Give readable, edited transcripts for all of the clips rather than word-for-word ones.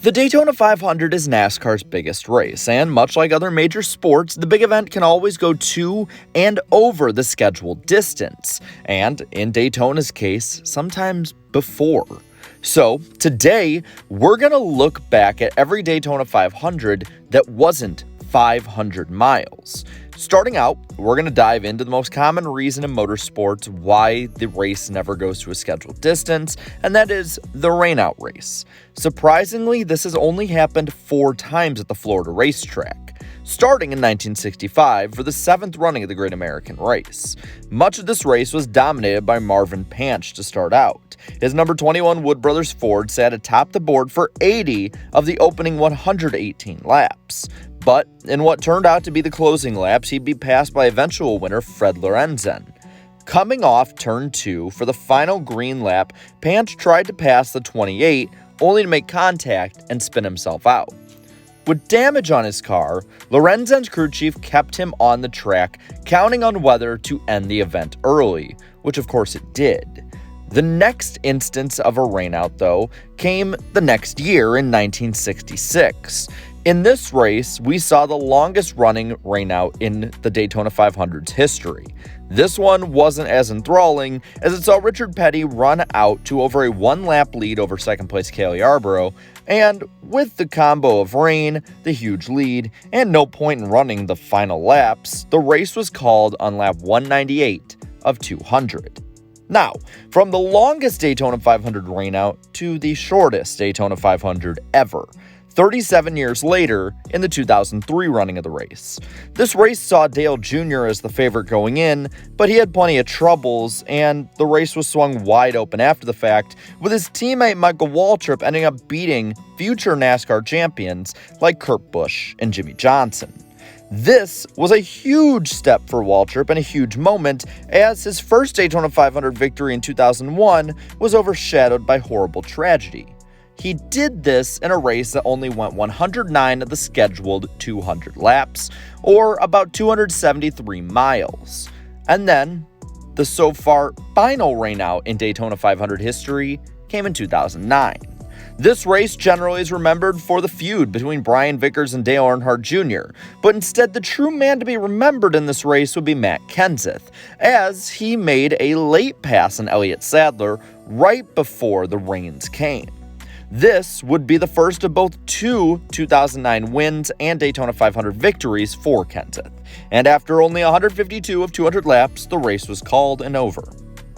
The Daytona 500 is NASCAR's biggest race, and much like other major sports, the big event can always go to and over the scheduled distance, and in Daytona's case, sometimes before. So today, we're going to look back at every Daytona 500 that wasn't 500 miles. Starting out, we're going to dive into the most common reason in motorsports why the race never goes to a scheduled distance, and that is the rainout race. Surprisingly, this has only happened 4 times at the Florida racetrack, starting in 1965 for the 7th running of the Great American Race. Much of this race was dominated by Marvin Panch to start out. His number 21 Wood Brothers Ford sat atop the board for 80 of the opening 118 laps. But in what turned out to be the closing laps, he'd be passed by eventual winner Fred Lorenzen. Coming off turn 2 for the final green lap, Panch tried to pass the 28, only to make contact and spin himself out. With damage on his car, Lorenzen's crew chief kept him on the track, counting on weather to end the event early, which of course it did. The next instance of a rainout, though, came the next year in 1966. In this race, we saw the longest running rainout in the Daytona 500's history. This one wasn't as enthralling, as it saw Richard Petty run out to over a 1-lap lead over second place Cale Yarborough, and with the combo of rain, the huge lead, and no point in running the final laps, the race was called on lap 198 of 200. Now, from the longest Daytona 500 rainout to the shortest Daytona 500 ever, 37 years later in the 2003 running of the race. This race saw Dale Jr. as the favorite going in, but he had plenty of troubles, and the race was swung wide open after the fact, with his teammate Michael Waltrip ending up beating future NASCAR champions like Kurt Busch and Jimmy Johnson. This was a huge step for Waltrip and a huge moment, as his first Daytona 500 victory in 2001 was overshadowed by horrible tragedy. He did this in a race that only went 109 of the scheduled 200 laps, or about 273 miles. And then, the so far final rainout in Daytona 500 history came in 2009. This race generally is remembered for the feud between Brian Vickers and Dale Earnhardt Jr., but instead the true man to be remembered in this race would be Matt Kenseth, as he made a late pass on Elliott Sadler right before the rains came. This would be the first of both 2 2009 wins and Daytona 500 victories for Kenseth, and after only 152 of 200 laps, the race was called and over.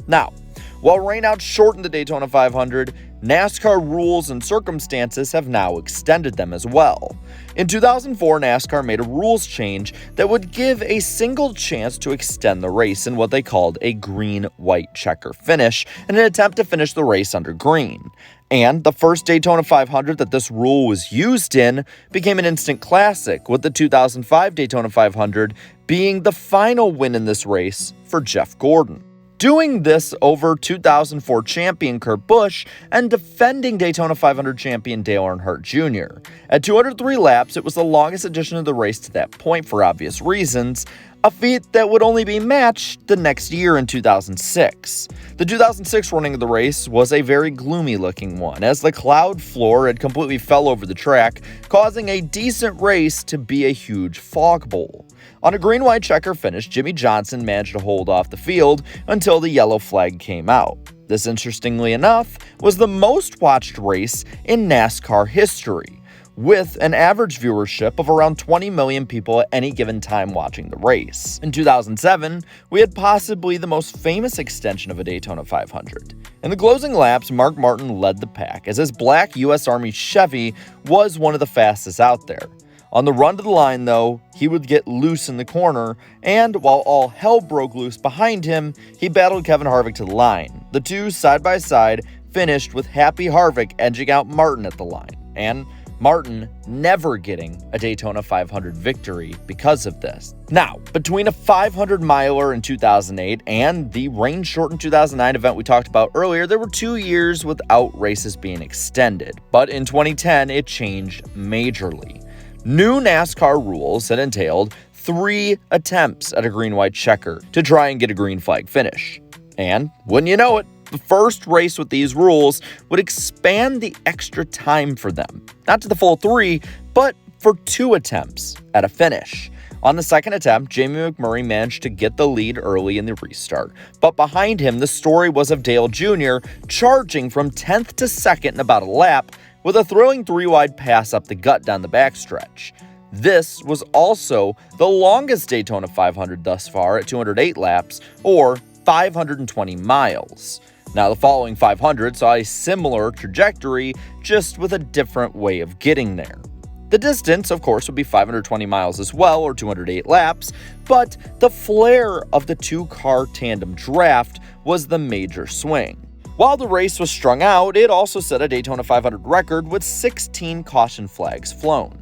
Now, while rainouts shortened the Daytona 500, NASCAR rules and circumstances have now extended them as well. In 2004, NASCAR made a rules change that would give a single chance to extend the race in what they called a green-white checker finish in an attempt to finish the race under green. And the first Daytona 500 that this rule was used in became an instant classic, with the 2005 Daytona 500 being the final win in this race for Jeff Gordon. Doing this over 2004 champion Kurt Busch and defending Daytona 500 champion Dale Earnhardt Jr. At 203 laps, it was the longest edition of the race to that point for obvious reasons, a feat that would only be matched the next year in 2006. The 2006 running of the race was a very gloomy-looking one, as the cloud floor had completely fell over the track, causing a decent race to be a huge fog bowl. On a green-white checker finish, Jimmy Johnson managed to hold off the field until the yellow flag came out. This, interestingly enough, was the most watched race in NASCAR history, with an average viewership of around 20 million people at any given time watching the race. In 2007, we had possibly the most famous extension of a Daytona 500. In the closing laps, Mark Martin led the pack, as his black U.S. Army Chevy was one of the fastest out there. On the run to the line, though, he would get loose in the corner, and while all hell broke loose behind him, he battled Kevin Harvick to the line. The two, side by side, finished with Happy Harvick edging out Martin at the line, and Martin never getting a Daytona 500 victory because of this. Now, between a 500-miler in 2008 and the rain-shortened 2009 event we talked about earlier, there were 2 years without races being extended, but in 2010, it changed majorly. New NASCAR rules that entailed 3 attempts at a green-white checker to try and get a green flag finish. And, wouldn't you know it, The first race with these rules would expand the extra time for them, not to the full 3, but for 2 attempts at a finish. On the second attempt, Jamie McMurray managed to get the lead early in the restart, but behind him, the story was of Dale Jr. charging from 10th to 2nd in about a lap with a thrilling 3-wide pass up the gut down the backstretch. This was also the longest Daytona 500 thus far at 208 laps, or 520 miles. Now, the following 500 saw a similar trajectory, just with a different way of getting there. The distance, of course, would be 520 miles as well, or 208 laps, but the flair of the 2-car tandem draft was the major swing. While the race was strung out, it also set a Daytona 500 record with 16 caution flags flown.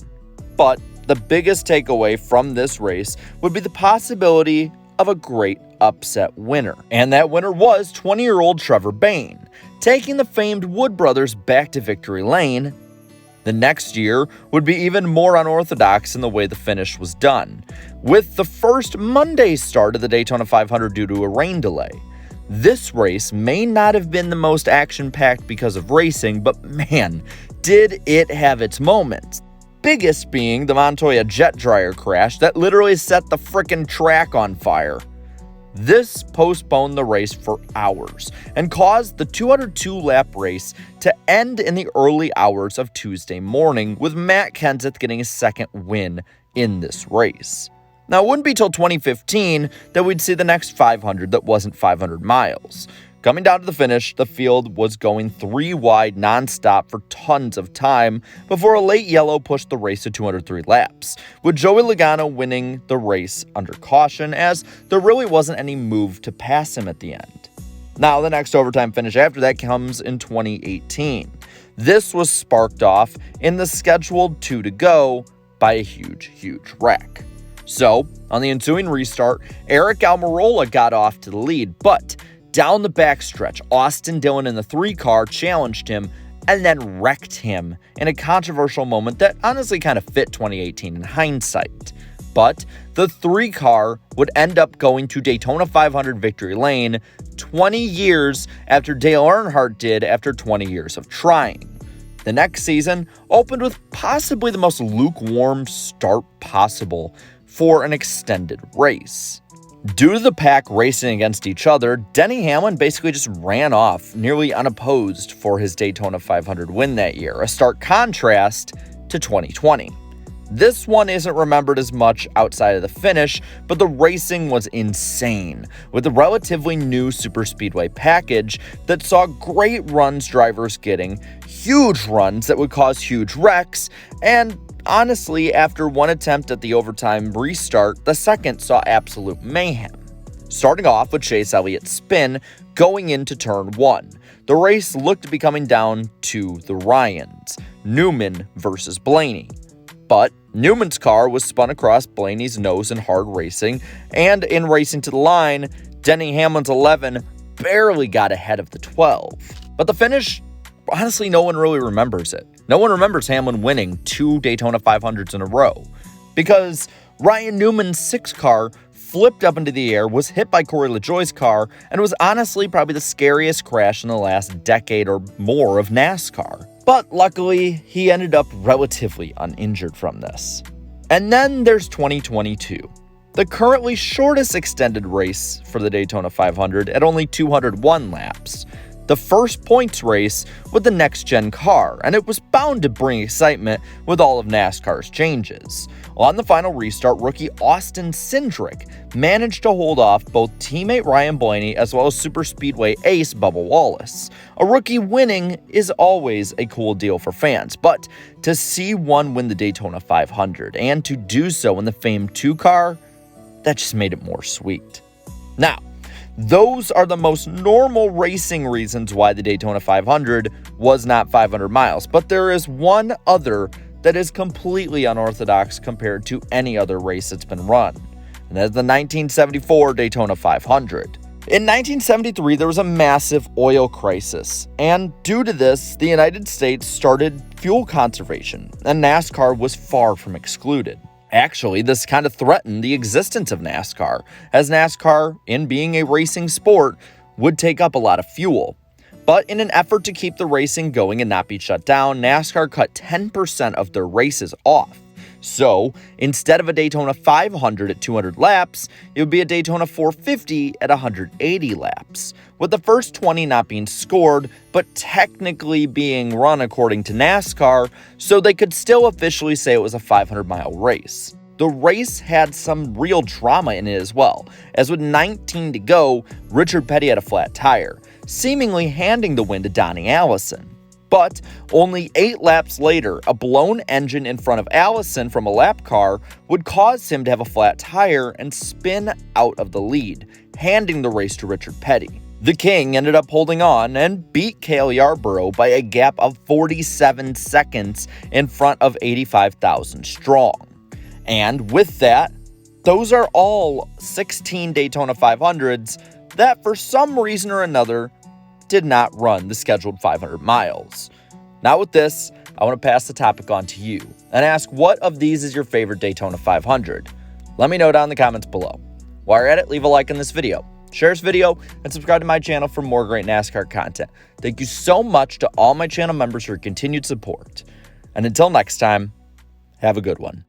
But the biggest takeaway from this race would be the possibility of a great upset winner. And that winner was 20-year-old Trevor Bayne, taking the famed Wood brothers back to victory lane. The next year would be even more unorthodox in the way the finish was done, with the first Monday start of the Daytona 500 due to a rain delay. This race may not have been the most action-packed because of racing, but man, did it have its moments. Biggest being the Montoya jet dryer crash that literally set the frickin' track on fire. This postponed the race for hours and caused the 202-lap race to end in the early hours of Tuesday morning, with Matt Kenseth getting his second win in this race. Now, it wouldn't be till 2015 that we'd see the next 500 that wasn't 500 miles. Coming down to the finish, the field was going 3 wide nonstop for tons of time before a late yellow pushed the race to 203 laps, with Joey Logano winning the race under caution, as there really wasn't any move to pass him at the end. Now, the next overtime finish after that comes in 2018. This was sparked off in the scheduled 2 to go by a huge wreck. So, on the ensuing restart, Eric Almirola got off to the lead, but down the backstretch, Austin Dillon in the 3-car challenged him and then wrecked him in a controversial moment that honestly kind of fit 2018 in hindsight. But the 3-car would end up going to Daytona 500 victory lane 20 years after Dale Earnhardt did after 20 years of trying. The next season opened with possibly the most lukewarm start possible for an extended race. Due to the pack racing against each other, Denny Hamlin basically just ran off nearly unopposed for his Daytona 500 win that year, a stark contrast to 2020. This one isn't remembered as much outside of the finish, but the racing was insane, with a relatively new superspeedway package that saw great runs drivers getting, huge runs that would cause huge wrecks, and honestly, after one attempt at the overtime restart, the second saw absolute mayhem. Starting off with Chase Elliott's spin going into turn 1, the race looked to be coming down to the Ryans, Newman versus Blaney. But Newman's car was spun across Blaney's nose in hard racing, and in racing to the line, Denny Hamlin's 11 barely got ahead of the 12. But the finish, honestly, no one really remembers it. No one remembers Hamlin winning 2 Daytona 500s in a row, because Ryan Newman's 6-car flipped up into the air, was hit by Corey LaJoie's car, and was honestly probably the scariest crash in the last decade or more of NASCAR. But luckily, he ended up relatively uninjured from this. And then there's 2022, the currently shortest extended race for the Daytona 500 at only 201 laps. The first points race with the next-gen car, and it was bound to bring excitement with all of NASCAR's changes. On the final restart, rookie Austin Cindric managed to hold off both teammate Ryan Blaney as well as superspeedway ace Bubba Wallace. A rookie winning is always a cool deal for fans, but to see one win the Daytona 500 and to do so in the famed 2-car, that just made it more sweet. Now, those are the most normal racing reasons why the Daytona 500 was not 500 miles, but there is one other that is completely unorthodox compared to any other race that's been run, and that's the 1974 Daytona 500. In 1973, there was a massive oil crisis, and due to this, the United States started fuel conservation, and NASCAR was far from excluded. Actually, this kind of threatened the existence of NASCAR, as NASCAR, in being a racing sport, would take up a lot of fuel. But in an effort to keep the racing going and not be shut down, NASCAR cut 10% of their races off. So, instead of a Daytona 500 at 200 laps, it would be a Daytona 450 at 180 laps, with the first 20 not being scored, but technically being run according to NASCAR, so they could still officially say it was a 500-mile race. The race had some real drama in it as well, as with 19 to go, Richard Petty had a flat tire, seemingly handing the win to Donnie Allison. But only 8 laps later, a blown engine in front of Allison from a lap car would cause him to have a flat tire and spin out of the lead, handing the race to Richard Petty. The King ended up holding on and beat Cale Yarborough by a gap of 47 seconds in front of 85,000 strong. And with that, those are all 16 Daytona 500s that for some reason or another did not run the scheduled 500 miles. Now with this, I want to pass the topic on to you and ask what of these is your favorite Daytona 500? Let me know down in the comments below. While you're at it, leave a like on this video, share this video, and subscribe to my channel for more great NASCAR content. Thank you so much to all my channel members for your continued support. And until next time, have a good one.